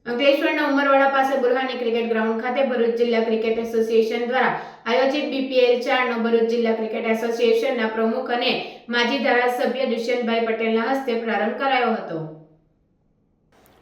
અંકલેશ્વરના ઉમરવાડા પાસે Burhani cricket ground ખાતે ભરૂચ જિલ્લા ક્રિકેટ એસોસિએશન દ્વારા આયોજિત BPL 4નો ભરૂચ જિલ્લા ક્રિકેટ એસોસિએશનના પ્રમુખ અને માજી ધારાસભ્ય દુષ્યંતભાઈ પટેલના હસ્તે પ્રારંભ કરાયો હતો।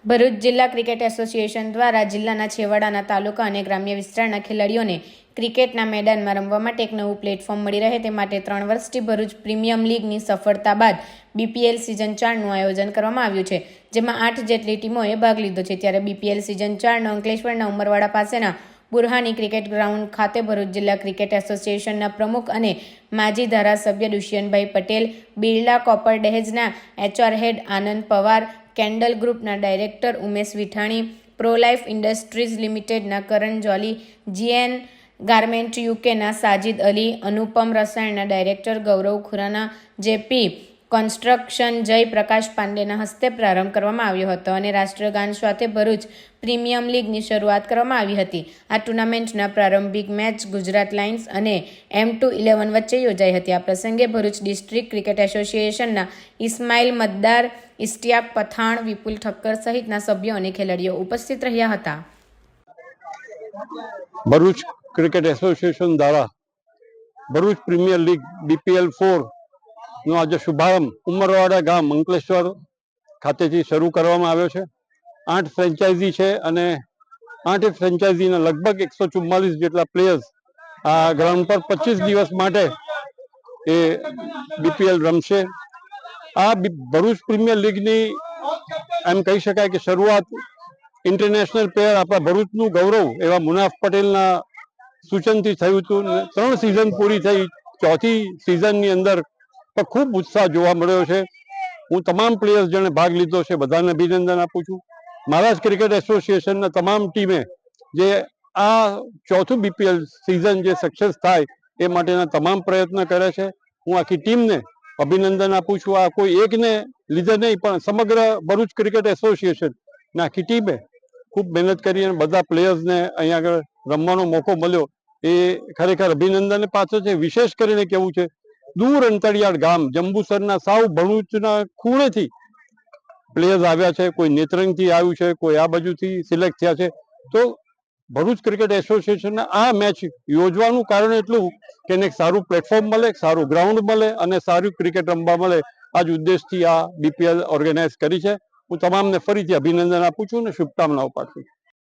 ભરૂચ જિલ્લા ક્રિકેટ એસોસિએશન દ્વારા જિલ્લાના છેવાડાના તાલુકા અને ગ્રામ્ય વિસ્તારના ખેલાડીઓને ક્રિકેટના મેદાનમાં રમવા માટે એક નવું પ્લેટફોર્મ મળી રહે તે માટે 3 વર્ષથી ભરૂચ પ્રીમિયમ લીગની સફળતા બાદ BPL સિઝન 4નું આયોજન કરવામાં આવ્યું છે, જેમાં 8 જેટલી ટીમોએ ભાગ લીધો છે। ત્યારે BPL સિઝન 4નો અંકલેશ્વરના ઉમરવાડા પાસેના બુરહાની ક્રિકેટ ગ્રાઉન્ડ ખાતે ભરૂચ જિલ્લા ક્રિકેટ એસોસિએશનના પ્રમુખ અને માજી ધારાસભ્ય દુષ્યંતભાઈ પટેલ, બિરલા કોપર દહેજના HR head Anand Pawar, Candle ગ્રુપના director Umesh Vithani, Pro Life Industries લિમિટેડના કરણ જોલી, GN ગાર્મેન્ટ UKના સાજિદ અલી, અનુપમ રસાયણના director Gaurav Khurana, JP construction Jai Prakash પાંડેના હસ્તે પ્રારંભ કરવામાં આવ્યો હતો અને રાષ્ટ્રગાન સાથે ભરૂચ પ્રીમિયમ લીગની શરૂઆત કરવામાં આવી હતી। આ ટુર્નામેન્ટના પ્રારંભિક મેચ ગુજરાત લાયન્સ અને M211 વચ્ચે યોજાઈ હતી। આ પ્રસંગે ભરૂચ ડિસ્ટ્રિક્ટ ક્રિકેટ એસોસિએશનના ઇસ્માઇલ મદ્દાર, ઇશ્તિયાક પઠાણ, વિપુલ ઠક્કર સહિતના સભ્યો અને ખેલાડીઓ ઉપસ્થિત રહ્યા હતા। ભરૂચ ક્રિકેટ એસોસિએશન દ્વારા ભરૂચ પ્રીમિયર લીગ BPL 4 નો આજે શુભારંભ ઉમરવાડા ગામ અંકલેશ્વર ખાતેથી શરૂ કરવામાં આવ્યો છે। 8 ફ્રેન્ચાઇઝી છે અને 8 ફ્રેન્ચાઇઝીના લગભગ 144 જેટલા પ્લેયર્સ આ ગ્રાઉન્ડ પર 25 દિવસ માટે એ BPL રમશે। આ ભરૂચ પ્રીમિયર લીગની એમ કહી શકાય કે શરૂઆત ઇન્ટરનેશનલ પ્લેયર આપણા ભરૂચનું ગૌરવ એવા મુનાફ પટેલના સૂચનથી થયું હતું। 3 સિઝન પૂરી થઈ, 4થી સિઝનની અંદર ખૂબ ઉત્સાહ જોવા મળ્યો છે। હું તમામ પ્લેયર્સ જેણે ભાગ લીધો છે બધાને અભિનંદન આપું છું। મહારાષ્ટ્ર ક્રિકેટ એસોસિએશનના તમામ ટીમે જે આ 4થું BPL સિઝન જે સક્સેસ થાય એ માટેના તમામ પ્રયત્ન કરે છે। હું આખી ટીમને અભિનંદન આપું છું। આ કોઈ એકને લીધે નહીં પણ સમગ્ર ભરૂચ ક્રિકેટ એસોસિએશનના આખી ટીમે ખૂબ મહેનત કરી અને બધા પ્લેયર્સને અહીંયા આગળ રમવાનો મોકો મળ્યો એ ખરેખર અભિનંદનને પાત્ર છે। વિશેષ કરીને કેવું છે, દૂર અંતરિયાળ ગામ જંબુસરના સાવ ભરૂચના ખૂણેથી પ્લેયર્સ આવ્યા છે, કોઈ નેત્રંગથી આવ્યું છે, કોઈ આ બાજુથી સિલેક્ટ થયા છે। તો ભરૂચ ક્રિકેટ એસોસિએશનના આ મેચ યોજવાનું કારણ એટલું કે એને સારું પ્લેટફોર્મ મળે, સારું ગ્રાઉન્ડ મળે અને સારું ક્રિકેટ રમવા મળે। આ જ ઉદ્દેશથી આ BPL ઓર્ગેનાઇઝ કરી છે। હું તમામને ફરીથી અભિનંદન આપું છું અને શુભકામનાઓ પાઠવું છું।